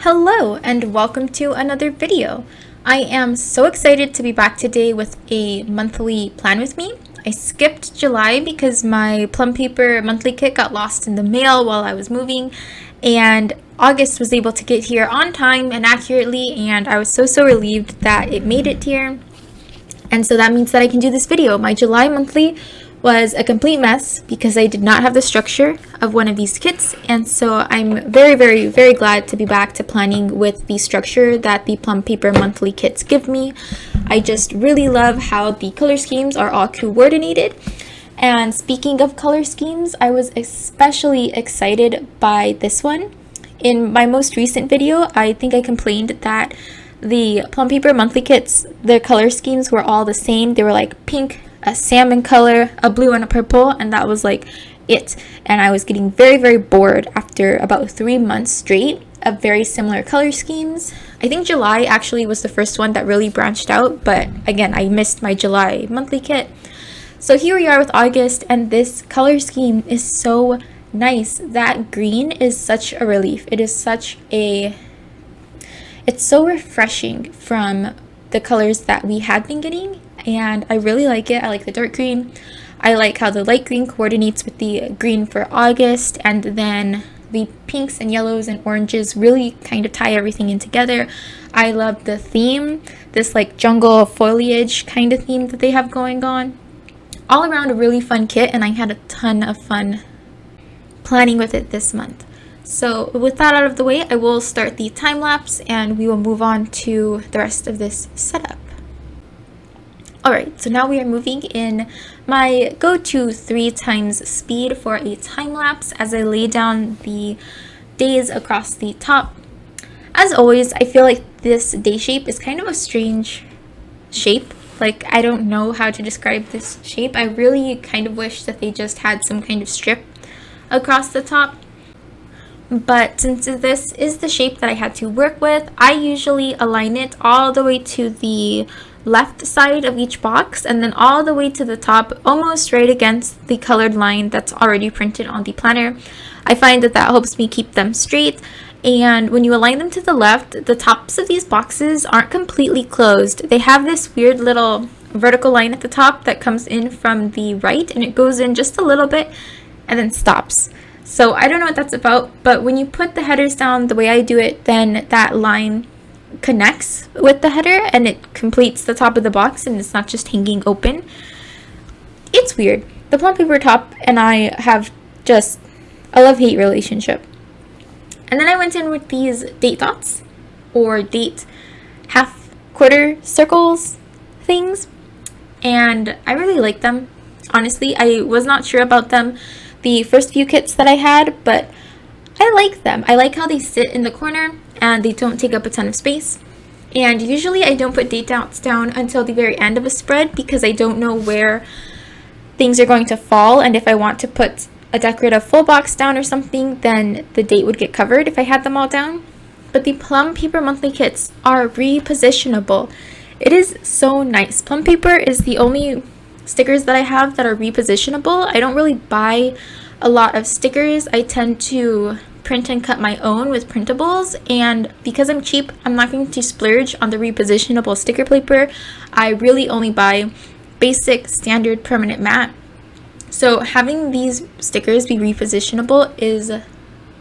Hello and welcome to another video. I am so excited to be back today with a monthly plan with me. I skipped July because my plum paper monthly kit got lost in the mail while I was moving, and August was able to get here on time and accurately, and I was so relieved that it made it here. And so that means that I can do this video. My July monthly was a complete mess because I did not have the structure of one of these kits, and so I'm very glad to be back to planning with the structure that the plum paper monthly kits give me. I just really love how the color schemes are all coordinated. And speaking of color schemes, I was especially excited by this one. In my most recent video, I think I complained that the plum paper monthly kits, their color schemes were all the same. They were like pink, a salmon color, a blue, and a purple, and that was like it. And I was getting very bored after about 3 months straight of very similar color schemes. I think July actually was the first one that really branched out, but again, I missed my July monthly kit. So here we are with August, and this color scheme is so nice. That green is such a relief. It's so refreshing from the colors that we had been getting, and I really like it. I like the dark green. I like how the light green coordinates with the green for August, and then the pinks and yellows and oranges really kind of tie everything in together. I love the theme, this like jungle foliage kind of theme that they have going on. All around a really fun kit, and I had a ton of fun planning with it this month. So with that out of the way, I will start the time lapse and we will move on to the rest of this setup. Alright, so now we are moving in my go-to 3 times speed for a time lapse as I lay down the days across the top. As always, I feel like this day shape is kind of a strange shape. Like, I don't know how to describe this shape. I really kind of wish that they just had some kind of strip across the top. But since this is the shape that I had to work with, I usually align it all the way to the left side of each box and then all the way to the top, almost right against the colored line that's already printed on the planner. I find that helps me keep them straight. And when you align them to the left, the tops of these boxes aren't completely closed. They have this weird little vertical line at the top that comes in from the right, and it goes in just a little bit and then stops. So I don't know what that's about, but when you put the headers down the way I do it, then that line connects with the header and it completes the top of the box and it's not just hanging open. It's weird. The plum paper top and I have just a love-hate relationship. And then I went in with these date dots or date half quarter circles things, and I really like them. Honestly, I was not sure about them the first few kits that I had, but I like them. I like how they sit in the corner and they don't take up a ton of space. And usually I don't put date dots down until the very end of a spread because I don't know where things are going to fall, and if I want to put a decorative full box down or something, then the date would get covered if I had them all down. But the plum paper monthly kits are repositionable. It is so nice. Plum paper is the only stickers that I have that are repositionable. I don't really buy a lot of stickers. I tend to print and cut my own with printables, and because I'm cheap, I'm not going to splurge on the repositionable sticker paper. I really only buy basic standard permanent matte. So having these stickers be repositionable is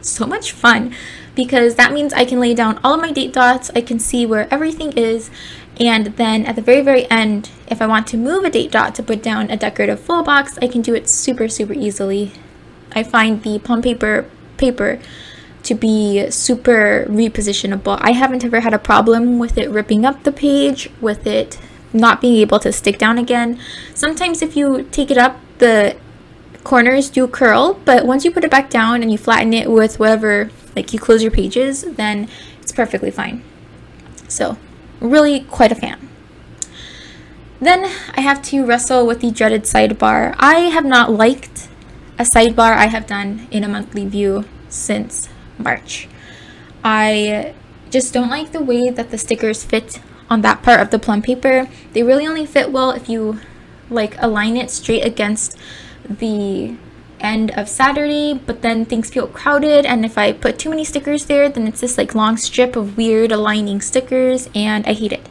so much fun because that means I can lay down all of my date dots, I can see where everything is, and then at the very end, if I want to move a date dot to put down a decorative full box, I can do it super easily. I find the plum paper to be super repositionable. I haven't ever had a problem with it ripping up the page, with it not being able to stick down again. Sometimes if you take it up, the corners do curl, but once you put it back down and you flatten it with whatever, like you close your pages, then it's perfectly fine. So really quite a fan. Then I have to wrestle with the dreaded sidebar. I have not liked a sidebar I have done in a monthly view since March. I just don't like the way that the stickers fit on that part of the plum paper. They really only fit well if you like align it straight against the end of Saturday, but then things feel crowded, and if I put too many stickers there, then it's this like long strip of weird aligning stickers, and I hate it.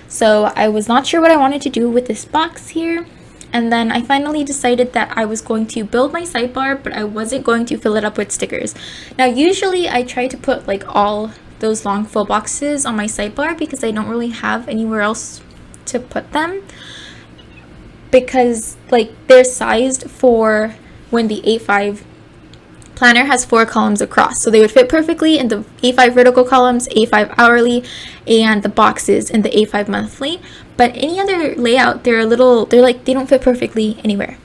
So I was not sure what I wanted to do with this box here, and then I finally decided that I was going to build my sidebar, but I wasn't going to fill it up with stickers. Now usually I try to put like all those long full boxes on my sidebar because I don't really have anywhere else to put them, because like they're sized for when the A5 planner has 4 columns across, so they would fit perfectly in the A5 vertical columns, A5 hourly, and the boxes in the A5 monthly. But any other layout, they're like they don't fit perfectly anywhere,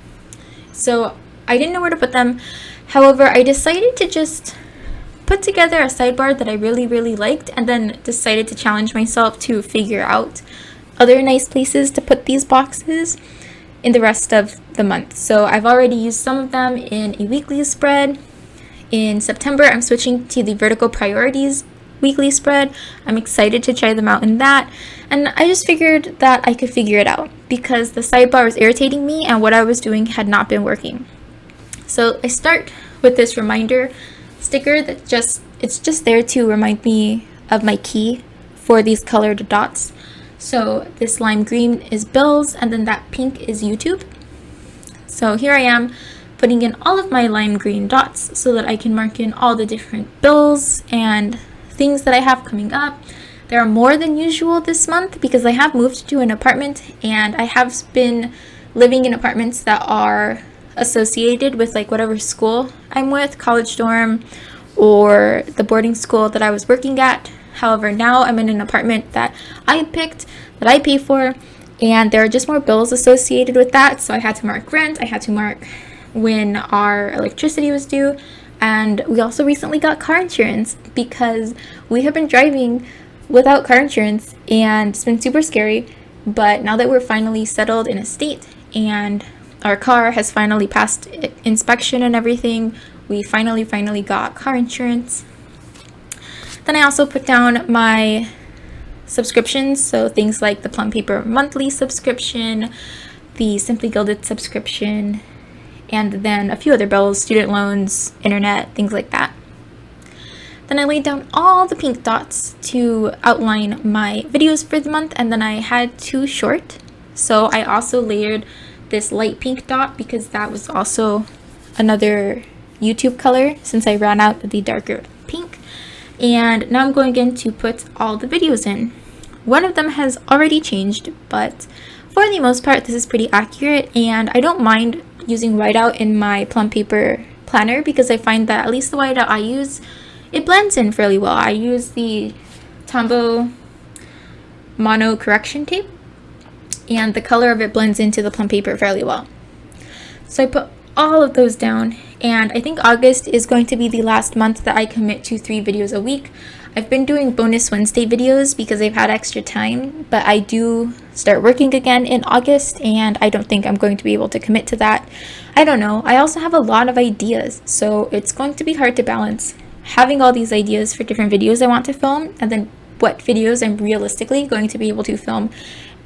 so I didn't know where to put them. However, I decided to just put together a sidebar that I really liked, and then decided to challenge myself to figure out other nice places to put these boxes in the rest of the month. So I've already used some of them in a weekly spread. In September, I'm switching to the vertical priorities weekly spread. I'm excited to try them out in that, and I just figured that I could figure it out because the sidebar was irritating me and what I was doing had not been working. So I start with this reminder sticker that it's just there to remind me of my key for these colored dots. So this lime green is bills, and then that pink is YouTube. So here I am putting in all of my lime green dots so that I can mark in all the different bills and things that I have coming up. There are more than usual this month because I have moved to an apartment, and I have been living in apartments that are associated with like whatever school I'm with, college dorm or the boarding school that I was working at. However, now I'm in an apartment that I picked, that I pay for, and there are just more bills associated with that. So I had to mark rent, I had to mark when our electricity was due, and we also recently got car insurance because we have been driving without car insurance and it's been super scary. But now that we're finally settled in a state and our car has finally passed inspection and everything, we finally got car insurance. Then I also put down my subscriptions, so things like the Plum Paper monthly subscription, the Simply Gilded subscription, and then a few other bills, student loans, internet, things like that. Then I laid down all the pink dots to outline my videos for the month, and then I had 2 short, so I also layered this light pink dot because that was also another YouTube color since I ran out of the darker pink. And now I'm going in to put all the videos in. One of them has already changed, but for the most part this is pretty accurate, and I don't mind using whiteout in my Plum Paper planner because I find that at least the whiteout I use, it blends in fairly well. I use the Tombow mono correction tape, and the color of it blends into the Plum Paper fairly well. So I put all of those down, and I think August is going to be the last month that I commit to 3 videos a week. I've been doing bonus Wednesday videos because I've had extra time, but I do start working again in August, and I don't think I'm going to be able to commit to that. I don't know. I also have a lot of ideas, so it's going to be hard to balance having all these ideas for different videos I want to film, and then what videos I'm realistically going to be able to film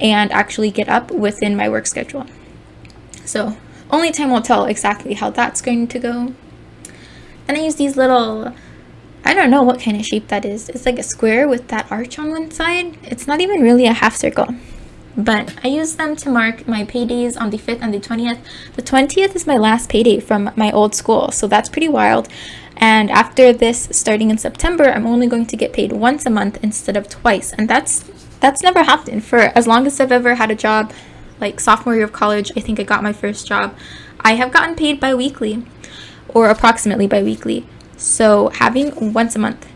and actually get up within my work schedule. So only time will tell exactly how that's going to go. Then I use these little, I don't know what kind of shape that is. It's like a square with that arch on one side. It's not even really a half circle. But I use them to mark my paydays on the 5th and the 20th. The 20th is my last payday from my old school, so that's pretty wild. And after this, starting in September, I'm only going to get paid once a month instead of twice. And that's never happened for as long as I've ever had a job. Like sophomore year of college, I think I got my first job. I have gotten paid bi-weekly, or approximately bi-weekly. So having once a month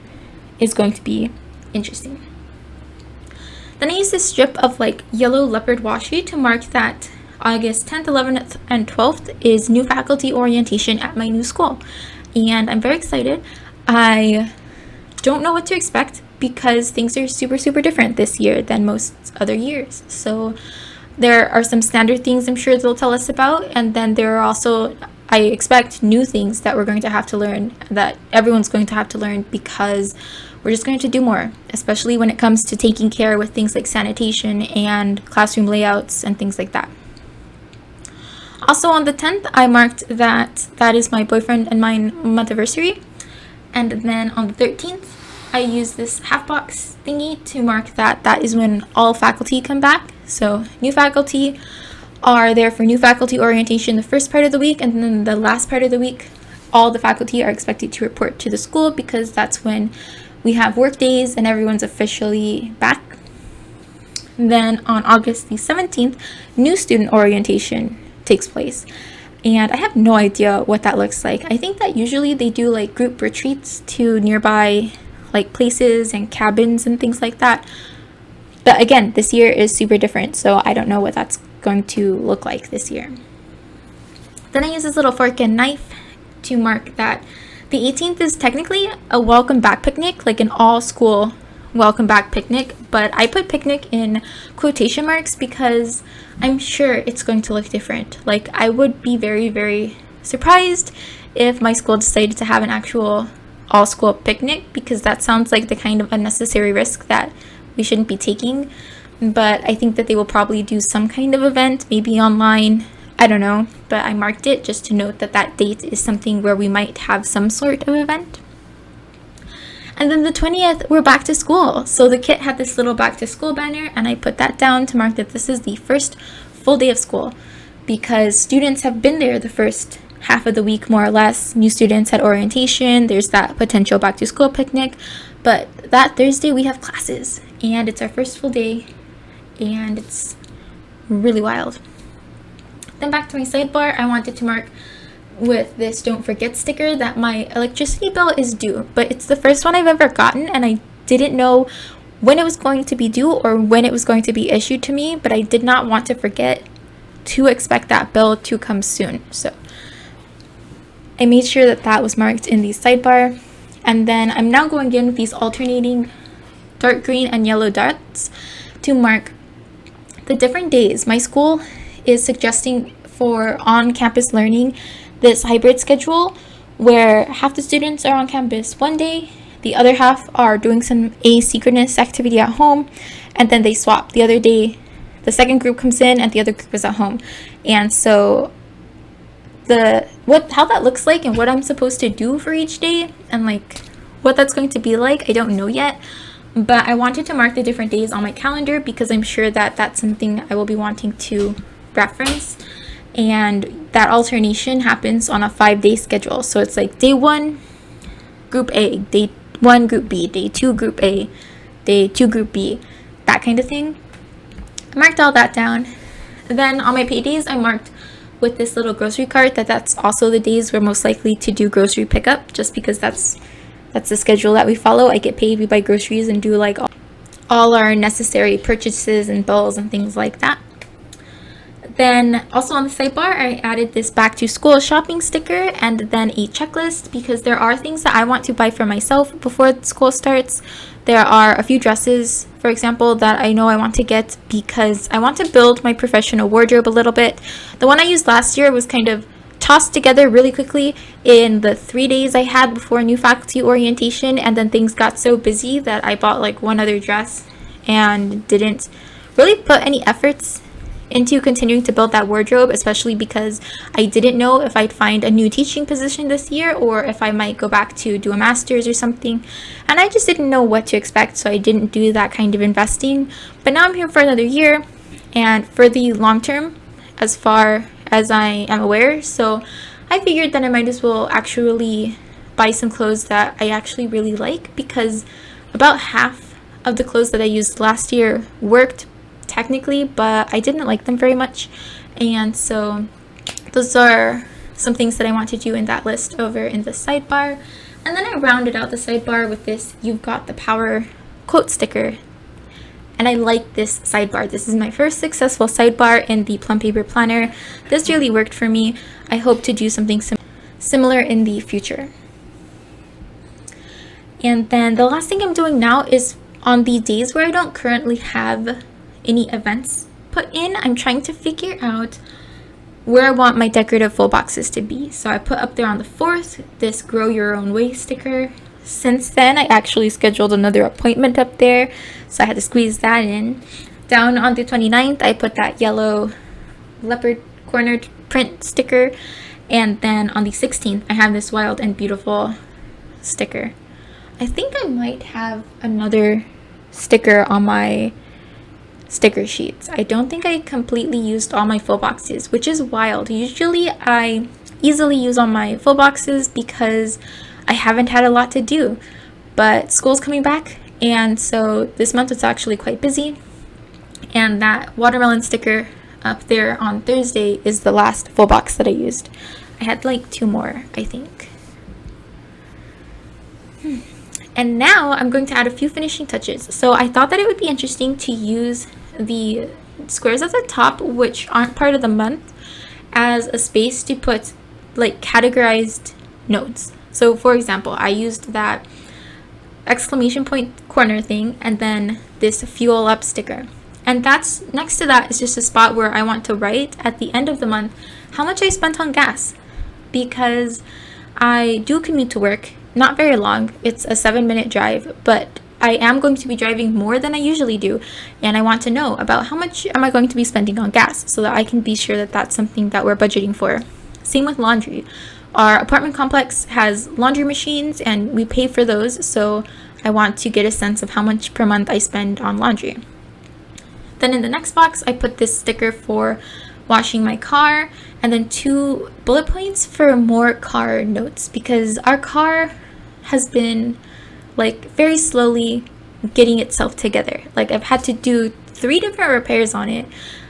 is going to be interesting. Then I use this strip of like yellow leopard washi to mark that August 10th, 11th, and 12th is new faculty orientation at my new school. And I'm very excited. I don't know what to expect because things are super different this year than most other years. So there are some standard things I'm sure they'll tell us about, and then there are also, I expect, new things that we're going to have to learn, that everyone's going to have to learn because we're just going to do more, especially when it comes to taking care with things like sanitation and classroom layouts and things like that. Also on the 10th, I marked that that is my boyfriend and mine month anniversary. And then on the 13th, I used this half box thingy to mark that that is when all faculty come back. So new faculty are there for new faculty orientation the first part of the week, and then the last part of the week, all the faculty are expected to report to the school because that's when we have work days and everyone's officially back. Then on August the 17th, new student orientation takes place. And I have no idea what that looks like. I think that usually they do like group retreats to nearby like places and cabins and things like that. But again, this year is super different, so I don't know what that's going to look like this year. Then I use this little fork and knife to mark that the 18th is technically a welcome back picnic, like an all school welcome back picnic, but I put picnic in quotation marks because I'm sure it's going to look different. Like, I would be very, very surprised if my school decided to have an actual all school picnic, because that sounds like the kind of unnecessary risk that we shouldn't be taking. But I think that they will probably do some kind of event, maybe online, I don't know, but I marked it just to note that that date is something where we might have some sort of event. And then the 20th, we're back to school. So the kit had this little back to school banner, and I put that down to mark that this is the first full day of school, because students have been there the first half of the week, more or less. New students had orientation, there's that potential back to school picnic, but that Thursday we have classes, and it's our first full day, and it's really wild. Then back to my sidebar, I wanted to mark with this don't forget sticker that my electricity bill is due, but it's the first one I've ever gotten, and I didn't know when it was going to be due or when it was going to be issued to me, but I did not want to forget to expect that bill to come soon. So I made sure that that was marked in the sidebar. And then I'm now going in with these alternating dark green and yellow dots to mark the different days. My school is suggesting for on-campus learning this hybrid schedule where half the students are on campus one day, the other half are doing some asynchronous activity at home, and then they swap. The other day, the second group comes in and the other group is at home. And so how that looks like and what I'm supposed to do for each day and like what that's going to be like, I don't know yet. But I wanted to mark the different days on my calendar because I'm sure that that's something I will be wanting to reference. And that alternation happens on a 5-day schedule. So it's like day 1, group A, day 1, group B, day 2, group A, day 2, group B, that kind of thing. I marked all that down. Then on my pay days, I marked with this little grocery cart that's also the days we're most likely to do grocery pickup, just because that's the schedule that we follow. I get paid, we buy groceries and do like all our necessary purchases and bills and things like that. Then also on the sidebar, I added this back to school shopping sticker and then a checklist because there are things that I want to buy for myself before school starts. There are a few dresses, for example, that I know I want to get because I want to build my professional wardrobe a little bit. The one I used last year was kind of tossed together really quickly in the 3 days I had before new faculty orientation, and then things got so busy that I bought like one other dress and didn't really put any efforts into continuing to build that wardrobe, especially because I didn't know if I'd find a new teaching position this year or if I might go back to do a master's or something, and I just didn't know what to expect, so I didn't do that kind of investing. But now I'm here for another year and for the long term as far as I am aware, so I figured that I might as well actually buy some clothes that I actually really like, because about half of the clothes that I used last year worked technically, but I didn't like them very much. And so those are some things that I want to do in that list over in the sidebar. And then I rounded out the sidebar with this "You've Got the Power" quote sticker. And I like this sidebar. This is my first successful sidebar in the Plum Paper Planner. This really worked for me. I hope to do something similar in the future. And then the last thing I'm doing now is on the days where I don't currently have any events put in, I'm trying to figure out where I want my decorative full boxes to be. So I put up there on the 4th this "Grow Your Own Way" sticker. Since then, I actually scheduled another appointment up there, so I had to squeeze that in. Down on the 29th, I put that yellow leopard cornered print sticker. And then on the 16th, I have this Wild and Beautiful sticker. I think I might have another sticker on my sticker sheets. I don't think I completely used all my full boxes, which is wild. Usually I easily use all my full boxes because I haven't had a lot to do, but school's coming back, and so this month it's actually quite busy, and that watermelon sticker up there on Thursday is the last full box that I used. I had like 2 more, I think. And now I'm going to add a few finishing touches. So I thought that it would be interesting to use the squares at the top, which aren't part of the month, as a space to put like categorized notes. So for example, I used that exclamation point corner thing and then this fuel up sticker. And that's next to that is just a spot where I want to write at the end of the month how much I spent on gas, because I do commute to work. Not very long, it's a 7-minute drive, but I am going to be driving more than I usually do, and I want to know about how much am I going to be spending on gas so that I can be sure that that's something that we're budgeting for. Same with laundry. Our apartment complex has laundry machines and we pay for those, so I want to get a sense of how much per month I spend on laundry. Then in the next box, I put this sticker for washing my car, and then 2 bullet points for more car notes, because our car has been like very slowly getting itself together. Like I've had to do 3 different repairs on it,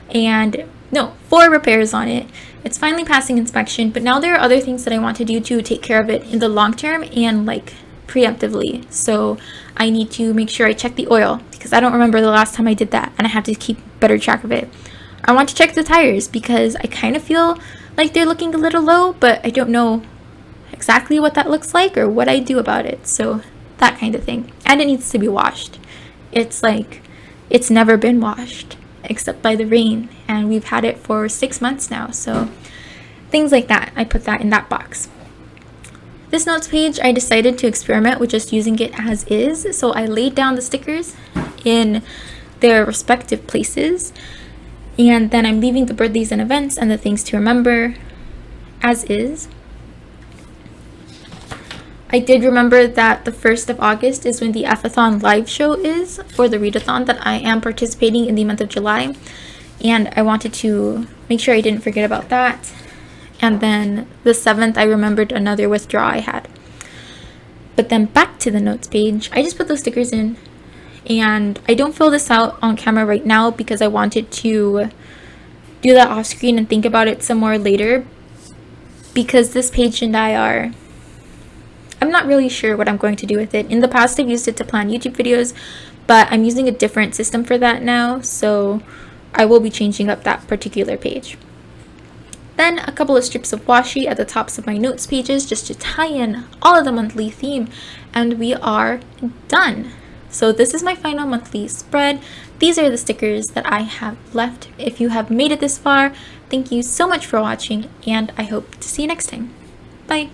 and no, 4 repairs on it. It's finally passing inspection, but now there are other things that I want to do to take care of it in the long term and like preemptively. So I need to make sure I check the oil, because I don't remember the last time I did that, and I have to keep better track of it. I want to check the tires because I kind of feel like they're looking a little low, but I don't know exactly what that looks like or what I do about it. So that kind of thing. And it needs to be washed. It's like it's never been washed except by the rain, and we've had it for 6 months now. So things like that, I put that in that box. This notes page, I decided to experiment with just using it as is. So I laid down the stickers in their respective places, and then I'm leaving the birthdays and events and the things to remember as is. I did remember that the 1st of August is when the F-a-thon live show is for the readathon that I am participating in the month of July, and I wanted to make sure I didn't forget about that. And then the 7th, I remembered another withdrawal I had. But then back to the notes page, I just put those stickers in, and I don't fill this out on camera right now because I wanted to do that off screen and think about it some more later, because this page and I'm not really sure what I'm going to do with it. In the past, I've used it to plan YouTube videos, but I'm using a different system for that now, so I will be changing up that particular page. Then a couple of strips of washi at the tops of my notes pages just to tie in all of the monthly theme, and we are done. So this is my final monthly spread. These are the stickers that I have left. If you have made it this far, thank you so much for watching, and I hope to see you next time. Bye!